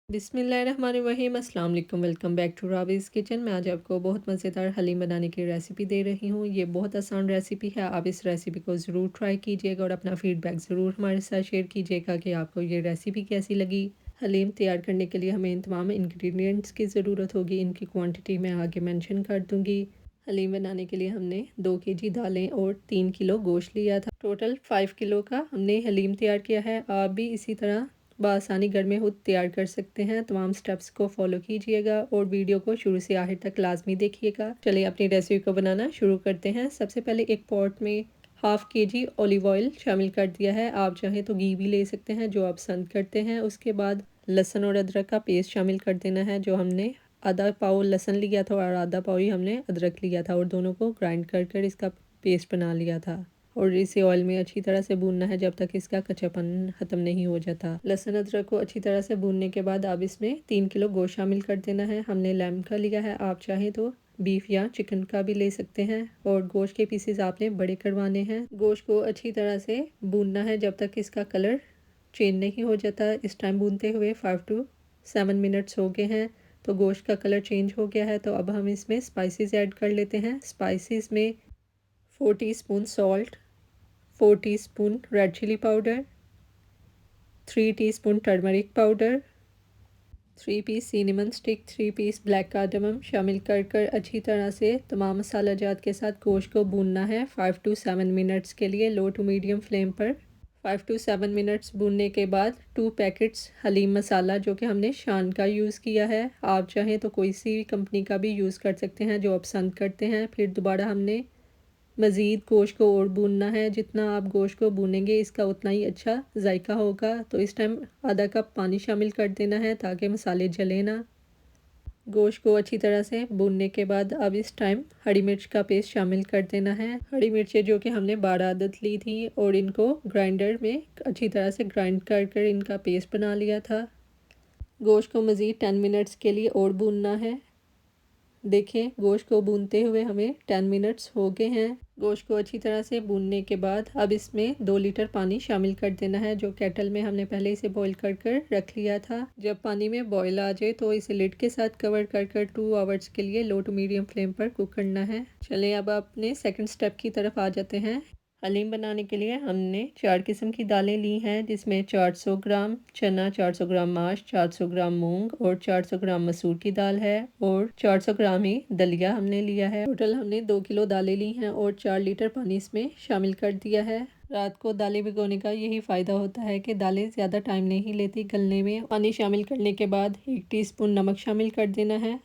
बिस्मिल्लाहिर्रहमानिर्रहीम अस्सलाम वालेकुम। Welcome back to Ravi's kitchen. मैं आज आपको बहुत मज़ेदार हलीम बनाने की रेसिपी दे रही हूँ। ये बहुत आसान रेसिपी है। आप इस रेसिपी को ज़रूर ट्राई कीजिएगा और अपना फ़ीडबैक ज़रूर हमारे साथ शेयर कीजिएगा कि आपको ये रेसिपी कैसी लगी। हलीम तैयार करने के लिए हमें इन तमाम इंग्रेडिएंट्स की ज़रूरत होगी। इनकी क्वांटिटी मैं आगे मेंशन कर दूँगी। हलीम बनाने के लिए हमने 2 केजी दालें और 3 किलो गोश्त लिया था। टोटल 5 किलो का हमने हलीम तैयार किया है। आप भी इसी तरह बआसानी घर में खुद तैयार कर सकते हैं। तमाम स्टेप्स को फॉलो कीजिएगा और वीडियो को शुरू से आखिर तक लाजमी देखिएगा। चलिए अपनी रेसिपी को बनाना शुरू करते हैं। सबसे पहले एक पॉट में हाफ़ केजी ऑलिव ऑयल शामिल कर दिया है। आप चाहें तो घी भी ले सकते हैं, जो आप पसंद करते हैं। उसके बाद लहसुन और अदरक का पेस्ट शामिल कर देना है। जो हमने आधा पाव लहसुन लिया था और आधा पाव ही हमने अदरक लिया था और दोनों को ग्राइंड कर कर इसका पेस्ट बना लिया था। और इसे ऑयल में अच्छी तरह से भूनना है जब तक इसका कच्चापन ख़त्म नहीं हो जाता। लहसुन अदरक को अच्छी तरह से भूनने के बाद अब इसमें 3 किलो गोश्त शामिल कर देना है। हमने लैम्ब का लिया है, आप चाहें तो बीफ या चिकन का भी ले सकते हैं। और गोश्त के पीसेस आपने बड़े करवाने हैं। गोश्त को अच्छी तरह से भूनना है जब तक इसका कलर चेंज नहीं हो जाता। इस टाइम भूनते हुए 5 to 7 मिनट्स हो गए हैं तो गोश्त का कलर चेंज हो गया है। तो अब हम इसमें स्पाइसेस ऐड कर लेते हैं। स्पाइसेस में 4 teaspoon salt, 4 teaspoon red chilli powder, 3 teaspoon turmeric powder, 3 piece cinnamon stick, 3 piece black cardamom शामिल कर कर अच्छी तरह से तमाम मसाला जात के साथ गोश्त को भूनना है 5 to 7 मिनट्स के लिए लो टू मीडियम फ्लेम पर। 5 to 7 मिनट्स भूनने के बाद 2 पैकेट्स हलीम मसाला जो कि हमने शान का यूज़ किया है, आप चाहें तो कोई सी भी कंपनी का भी यूज़ कर सकते हैं जो आप पसंद करते हैं। फिर दोबारा हमने मज़ीद गोश्त को और भूनना है। जितना आप गोश्त को भूनेंगे इसका उतना ही अच्छा जायका होगा। तो इस टाइम आधा कप पानी शामिल कर देना है ताकि मसाले जले ना। गोश्त को अच्छी तरह से भूनने के बाद अब इस टाइम हरी मिर्च का पेस्ट शामिल कर देना है। हरी मिर्चें जो कि हमने 12 अदद ली थी और इनको ग्राइंडर में अच्छी तरह से ग्राइंड कर कर इनका पेस्ट बना लिया था। गोश्त को मज़ीद 10 मिनट्स के लिए और भूनना है। देखें गोश्त को भूनते हुए हमें 10 मिनट्स हो गए हैं। गोश्त को अच्छी तरह से भूनने के बाद अब इसमें 2 लीटर पानी शामिल कर देना है जो केटल में हमने पहले इसे बॉईल कर कर रख लिया था। जब पानी में बॉईल आ जाए तो इसे लिड के साथ कवर कर कर 2 आवर्स के लिए लो टू मीडियम फ्लेम पर कुक करना है। चलिए अब अपने सेकंड स्टेप की तरफ आ जाते हैं। हलीम बनाने के लिए हमने 4 किस्म की दालें ली हैं जिसमें 400 ग्राम चना, 400 ग्राम माश, 400 ग्राम मूंग और 400 ग्राम मसूर की दाल है और 400 ग्राम ही दलिया हमने लिया है। टोटल हमने 2 किलो दालें ली हैं और 4 लीटर पानी इसमें शामिल कर दिया है। रात को दालें भिगोने का यही फ़ायदा होता है कि दालें ज़्यादा टाइम नहीं लेती गलने में। पानी शामिल करने के बाद 1 टीस्पून नमक शामिल कर देना है।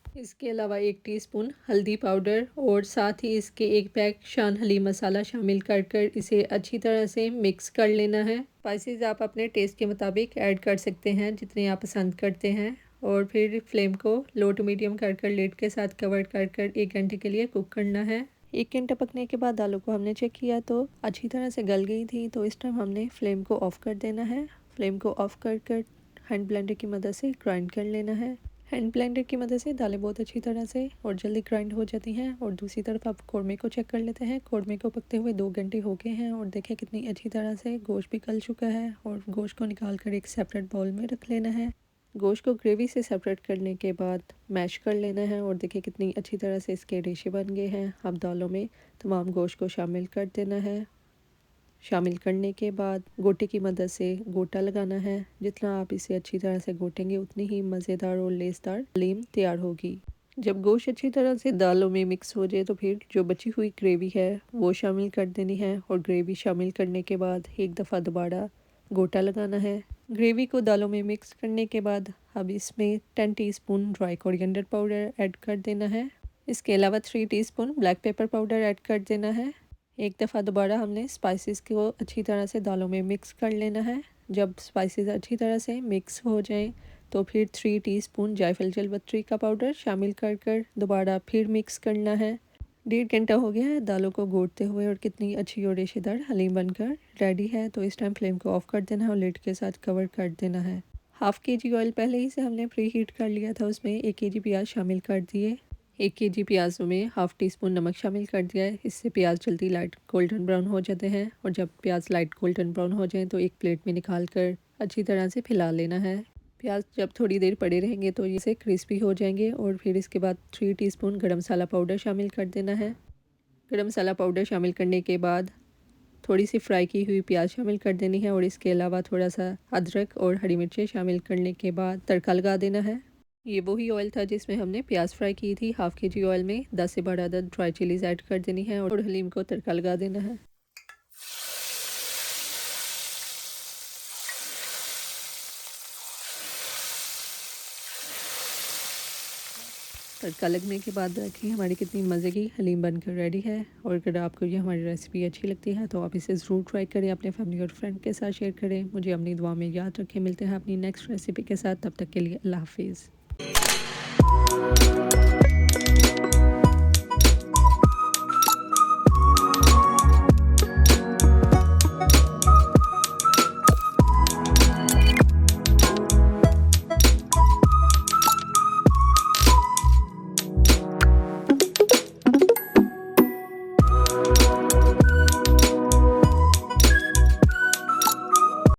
इसके अलावा 1 टीस्पून हल्दी पाउडर और साथ ही इसके 1 पैक शान हलीम मसाला शामिल कर कर इसे अच्छी तरह से मिक्स कर लेना है। स्पाइसेस आप अपने टेस्ट के मुताबिक ऐड कर सकते हैं जितने आप पसंद करते हैं। और फिर फ्लेम को लो टू मीडियम कर कर लिड के साथ कवर कर कर 1 घंटे के लिए कुक करना है। 1 घंटा पकने के बाद दालों को हमने चेक किया तो अच्छी तरह से गल गई थी। तो इस टाइम हमने फ्लेम को ऑफ़ कर देना है। फ्लेम को ऑफ़ कर कर हैंड ब्लेंडर की मदद से ग्राइंड कर लेना है। हैंड ब्लेंडर की मदद से दालें बहुत अच्छी तरह से और जल्दी ग्राइंड हो जाती हैं। और दूसरी तरफ आप कौरमे को चेक कर लेते हैं। कौरमे को पकते हुए 2 घंटे हो गए हैं और देखें कितनी अच्छी तरह से गोश्त भी गल चुका है। और गोश्त को निकाल कर एक सेपरेट बाउल में रख लेना है। गोश्त को ग्रेवी से सेपरेट करने के बाद मैश कर लेना है और देखिए कितनी अच्छी तरह से इसके रेशे बन गए हैं। अब दालों में तमाम गोश्त को शामिल कर देना है। शामिल करने के बाद गोटे की मदद से गोटा लगाना है। जितना आप इसे अच्छी तरह से गोटेंगे उतनी ही मज़ेदार और लेसदार हलीम तैयार होगी। जब गोश्त अच्छी तरह से दालों में मिक्स हो जाए तो फिर जो बची हुई ग्रेवी है वो शामिल कर देनी है। और ग्रेवी शामिल करने के बाद एक दफ़ा दोबारा गोटा लगाना है। ग्रेवी को दालों में मिक्स करने के बाद अब इसमें 10 teaspoon dry coriander powder add कर देना है। इसके अलावा 3 teaspoon black pepper powder add कर देना है। एक दफ़ा दोबारा हमने स्पाइसेस को अच्छी तरह से दालों में मिक्स कर लेना है। जब स्पाइसेस अच्छी तरह से मिक्स हो जाएं तो फिर 3 टीस्पून जायफल जलपत्री का पाउडर शामिल कर कर दोबारा फिर मिक्स करना है। 1.5 घंटा हो गया है दालों को घोटते हुए और कितनी अच्छी और रेशेदार हलीम बनकर रेडी है। तो इस टाइम फ्लेम को ऑफ कर देना है और लिड के साथ कवर कर देना है। हाफ़ केजी ऑयल पहले ही से हमने प्री हीट कर लिया था, उसमें 1 केजी प्याज शामिल कर दिए। 1 केजी प्याज़ों में हाफ़ टी स्पून नमक शामिल कर दिया है। इससे प्याज जल्दी लाइट गोल्डन ब्राउन हो जाते हैं। और जब प्याज लाइट गोल्डन ब्राउन हो जाए तो एक प्लेट में निकाल कर अच्छी तरह से फैला लेना है। प्याज जब थोड़ी देर पड़े रहेंगे तो इसे क्रिस्पी हो जाएंगे। और फिर इसके बाद 3 टीस्पून गरम मसाला पाउडर शामिल कर देना है। गरम मसाला पाउडर शामिल करने के बाद थोड़ी सी फ्राई की हुई प्याज शामिल कर देनी है और इसके अलावा थोड़ा सा अदरक और हरी मिर्चें शामिल करने के बाद तड़का लगा देना है। ये वही ऑयल था जिसमें हमने प्याज फ्राई की थी। हाफ़ के जी ऑयल में 10 से 12 अदद ड्राई चिलीज़ ऐड कर देनी है और हलीम को तड़का लगा देना है। तड़का लगने के बाद देखिए हमारी कितनी मज़े की हलीम बनकर रेडी है। और अगर आपको ये हमारी रेसिपी अच्छी लगती है तो आप इसे ज़रूर ट्राई करें, अपने फैमिली और फ्रेंड के साथ शेयर करें। मुझे अपनी दुआ में याद रखें। मिलते हैं अपनी नेक्स्ट रेसिपी के साथ, तब तक के लिए अल्लाह हाफिज़।